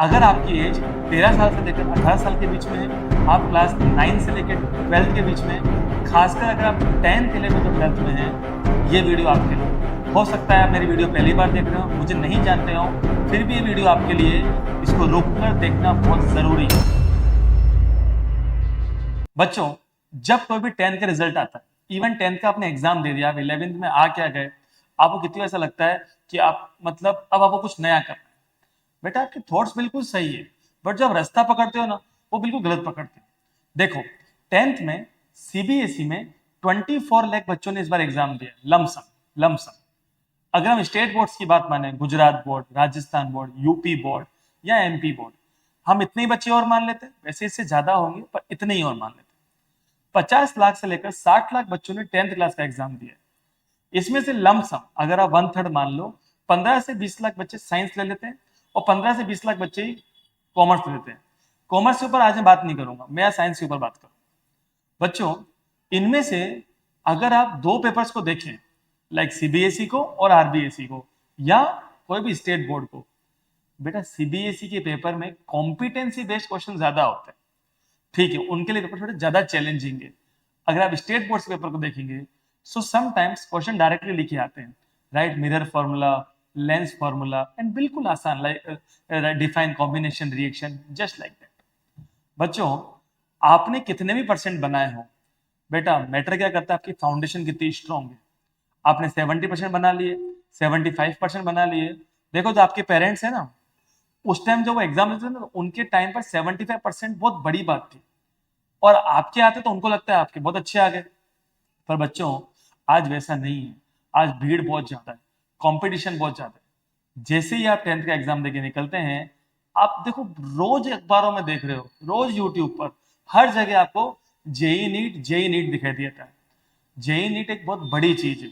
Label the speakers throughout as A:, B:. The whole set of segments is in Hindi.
A: अगर आपकी एज 13 साल से लेकर 18 साल के बीच में है, आप क्लास 9 से लेकर 12 के बीच में हैं, खासकर अगर आप 10th 11th और 12th में हैं, ये वीडियो आपके लिए हो सकता है। आप मेरी वीडियो पहली बार देख रहे हो, मुझे नहीं जानते हो, फिर भी ये वीडियो आपके लिए, इसको रोककर देखना बहुत जरूरी है। बच्चों, जब कोई भी 10th का रिजल्ट आता है, इवन 10th का आपने एग्जाम दे दिया, आप 11th में आ क्या गए, आपको कितनी ऐसा लगता है कि आप मतलब अब आपको कुछ नया करना है। बेटा, आपके थॉट्स बिल्कुल सही है, बट जब रास्ता पकड़ते हो ना, वो बिल्कुल गलत पकड़ते हो। देखो, 10th में सीबीएसई में 24 लाख बच्चों ने इस बार एग्जाम दिया, लमसम। अगर हम स्टेट बोर्ड्स की बात माने, Gujarat board, Rajasthan board, UP board या एमपी बोर्ड, हम इतने ही बच्चे और मान लेते, वैसे इससे ज्यादा होंगे पर इतने ही और मान लेते। 50 लाख से लेकर 60 लाख बच्चों ने 10th क्लास का एग्जाम दिया। इसमें से लमसम अगर आप 1/3 मान लो, 15 से 20 लाख बच्चे साइंस ले लेते हैं और 15 से 20 लाख बच्चे ही कॉमर्स ले लेते हैं। कॉमर्स के ऊपर आज मैं बात नहीं करूंगा, मैं साइंस के ऊपर बात करूंगा। बच्चों, इनमें से अगर आप दो पेपर्स को देखें, लाइक सीबीएसई को और आरबीएसई को या कोई भी स्टेट बोर्ड को, बेटा सीबीएसई के पेपर में कॉम्पिटेंसी बेस्ड क्वेश्चन ज्यादा होते हैं। ठीक है, उनके लिए पेपर थोड़े ज्यादा चैलेंजिंग है। अगर आप स्टेट बोर्ड के पेपर को देखेंगे, सो समटाइम्स क्वेश्चन डायरेक्टली लिखे आते हैं, right mirror formula, lens formula, and बिल्कुल आसान, like define combination reaction, just like that. बच्चों, आपने कितने भी परसेंट बनाए हो, बेटा मैटर क्या करता है, आपकी फाउंडेशन कितनी स्ट्रांग है। आपने 70% बना लिए, 75% बना लिए। देखो, जो आपके पेरेंट्स है ना, उस टाइम जो वो एग्जाम देते थे ना, उनके टाइम पर 75% बहुत बड़ी बात थी, और आपके आते तो उनको लगता है आपके बहुत अच्छे आ गए। पर बच्चों, आज वैसा नहीं है। आज भीड़ बहुत ज्यादा है, कंपटीशन बहुत ज्यादा है। जैसे ही आप 10th का एग्जाम देके निकलते हैं, आप देखो रोज अखबारों में देख रहे हो, रोज यूट्यूब पर हर जगह आपको जेई नीट दिखाई देता है। जेई नीट एक बहुत बड़ी चीज है,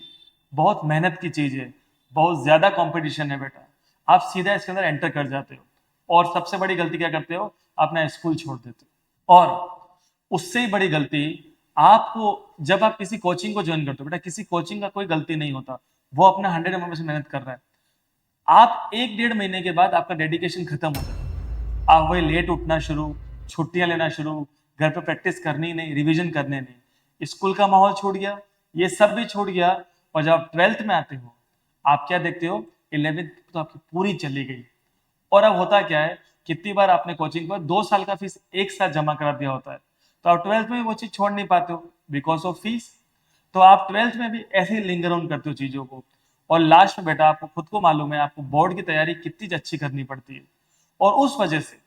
A: बहुत मेहनत की चीज है, बहुत ज्यादा कंपटीशन है। बेटा, आप सीधा इसके अंदर एंटर कर जाते हो, और सबसे बड़ी गलती क्या करते हो, अपना स्कूल छोड़ देते हो। और उससे ही बड़ी गलती, आपको जब आप किसी कोचिंग को ज्वाइन करते हो, बेटा किसी कोचिंग का कोई गलती नहीं होता, वो अपना 100% मेहनत कर रहा है। आप 1-1.5 महीने के बाद आपका डेडिकेशन खत्म हो जाता है। आप वही लेट उठना शुरू, छुट्टियां लेना शुरू, घर पे प्रैक्टिस करनी नहीं, रिवीजन करने नहीं, स्कूल का माहौल छूट गया, ये सब भी छूट गया। और जब आप 12th में आते हो, आप क्या देखते हो, 11th तो आपकी पूरी चली गई। और अब होता क्या है, कितनी बार आपने कोचिंग पर 2 साल का फीस एक साथ जमा करा दिया होता है, तो आप 12th में वो चीज छोड़ नहीं पाते हो बिकॉज ऑफ फीस। तो आप 12th में भी ऐसे ही लिंगर ऑन करते हो चीजों को, और लास्ट में बेटा आपको खुद को मालूम है, आपको बोर्ड की तैयारी कितनी अच्छी करनी पड़ती है, और उस वजह से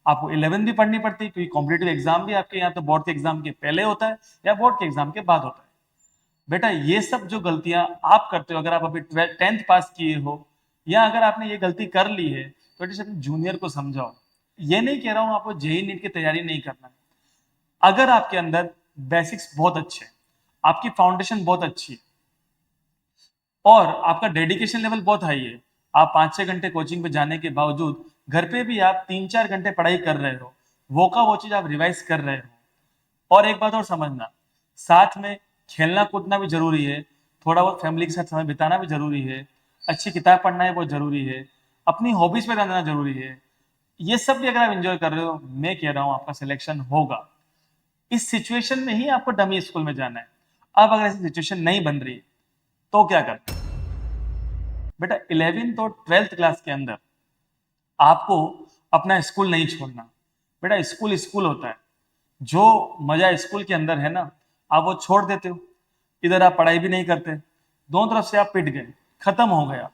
A: आपको 11th भी पढ़नी पड़ती है, क्योंकि कॉम्पिटेटिव एग्जाम भी आपके यहाँ तो बोर्ड के एग्जाम के पहले होता है या बोर्ड के एग्जाम के बाद होता है। बेटा, ये सब जो गलतियां आप करते हो, अगर आप अभी 10th पास किए हो, या अगर आपने ये गलती कर ली है, तो एटलीस्ट अपने जूनियर को समझाओ। ये नहीं कह रहा हूं आपको जेई नीट की तैयारी नहीं करना है। अगर आपके अंदर बेसिक्स बहुत अच्छे हैं, आपकी फाउंडेशन बहुत अच्छी है, और आपका डेडिकेशन लेवल बहुत हाई है, आप 5-6 घंटे कोचिंग पे जाने के बावजूद घर पे भी आप 3-4 घंटे पढ़ाई कर रहे हो, वो का वो चीज आप रिवाइज कर रहे हो। और एक बात और समझना, साथ में खेलना कूदना भी जरूरी है, थोड़ा बहुत फैमिली के साथ समय बिताना भी जरूरी है, अच्छी किताब पढ़ना है बहुत जरूरी है, अपनी हॉबीज पे ध्यान देना जरूरी है। ये सब भी अगर आप एंजॉय कर रहे हो, मैं कह रहा हूं आपका सिलेक्शन होगा। इस सिचुएशन में ही आपको डमी स्कूल में जाना है। अब अगर ऐसी सिचुएशन नहीं बन रही, तो क्या करना बेटा, 11th और 12th क्लास के अंदर आपको अपना स्कूल नहीं छोड़ना। बेटा, स्कूल स्कूल होता है, जो मजा स्कूल के अंदर है ना, आप वो छोड़ देते हो, इधर आप पढ़ाई भी नहीं करते, दोनों तरफ से आप पिट गए, खत्म हो गया।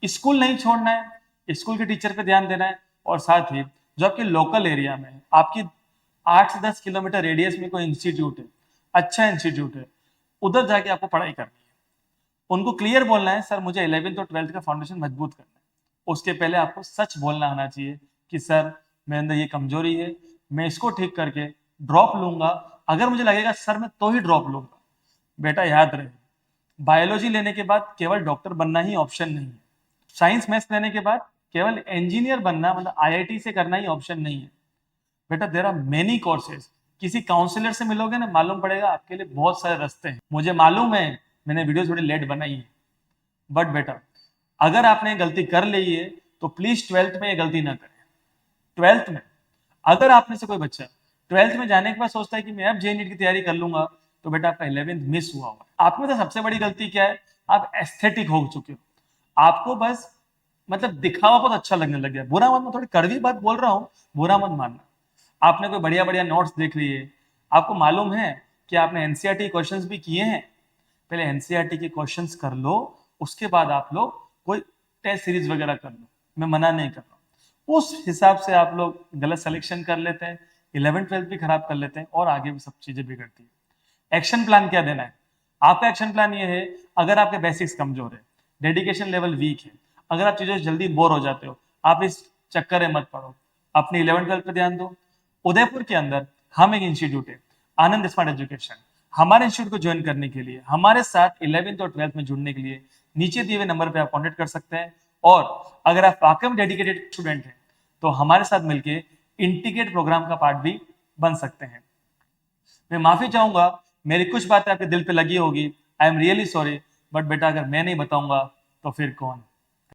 A: स्कूल नहीं छोड़ना है, स्कूल के टीचर पे ध्यान देना है, और साथ ही जो आपके लोकल एरिया में है, आपकी 8 से 10 किलोमीटर रेडियस में कोई इंस्टीट्यूट है, अच्छा इंस्टीट्यूट है, उधर जाके आपको पढ़ाई करनी है। उनको क्लियर बोलना है, सर मुझे 11th और 12th का फाउंडेशन मजबूत करना है। उसके पहले आपको सच बोलना आना चाहिए कि सर मेरे अंदर ये कमजोरी है, मैं इसको ठीक करके ड्रॉप लूंगा, अगर मुझे लगेगा सर मैं तो ही ड्रॉप लूंगा। बेटा याद रहे, बायोलॉजी लेने के बाद केवल डॉक्टर बनना ही ऑप्शन नहीं है, साइंस मैथ्स लेने के बाद केवल इंजीनियर बनना मतलब आईआईटी से करना ही ऑप्शन नहीं है। बेटा, देर आर मेनी कोर्सेज, किसी काउंसलर से मिलोगे ना, मालूम पड़ेगा आपके लिए बहुत सारे रास्ते हैं। मुझे मालूम है, मैंने वीडियो थोड़ी लेट बनाई है, बट बेटा अगर आपने गलती कर ली है, तो प्लीज 12th में ये गलती ना करें। ट्वेल्थ में अगर आप में से कोई बच्चा ट्वेल्थ में जाने के बाद सोचता है कि मैं अब जे नीट की तैयारी कर लूंगा, तो बेटा आपका 11th मिस हुआ हुआ है। आप में से सबसे बड़ी गलती क्या है, आप एस्थेटिक हो चुके हो। आपको बस मतलब दिखावा बहुत अच्छा लगने लग गया। बुरा मत, मैं थोड़ी कड़वी बात बोल रहा हूं, बुरा मत मानना। आपने कोई बढ़िया बढ़िया नोट्स देख लिए, आपको मालूम है कि आपने एनसीईआरटी क्वेश्चंस भी किए हैं, पहले एनसीईआरटी के क्वेश्चंस कर लो, उसके बाद आप लोग कोई टेस्ट सीरीज वगैरह कर लो, मैं मना नहीं कर रहा हूं। उस हिसाब से आप लोग गलत सिलेक्शन कर लेते हैं, 11th 12th भी खराब कर लेते हैं और आगे भी सब चीजें बिगड़ती है। एक्शन प्लान क्या देना है आपका? एक्शन प्लान ये है, अगर आपके बेसिक्स कमजोर है, डेडिकेशन लेवल वीक है, अगर आप चीजों से जल्दी बोर हो जाते हो, आप इस चक्कर में मत पड़ो, अपनी 11th 12th पे ध्यान दो। उदयपुर के अंदर हम एक इंस्टीट्यूट है, आनंद स्मार्ट एजुकेशन। हमारे इंस्टीट्यूट को ज्वाइन करने के लिए, हमारे साथ 11th और 12th में जुड़ने के लिए नीचे दिए हुए नंबर पे आप कॉन्टेक्ट कर सकते हैं। और अगर आप वाकई में डेडिकेटेड स्टूडेंट हैं तो हमारे साथ मिलके इंटीग्रेट प्रोग्राम का पार्ट भी बन सकते हैं। मैं माफी चाहूंगा, मेरी कुछ बातें आपके दिल पे लगी होगी, I am really sorry, but बेटा अगर मैं नहीं बताऊंगा तो फिर कौन।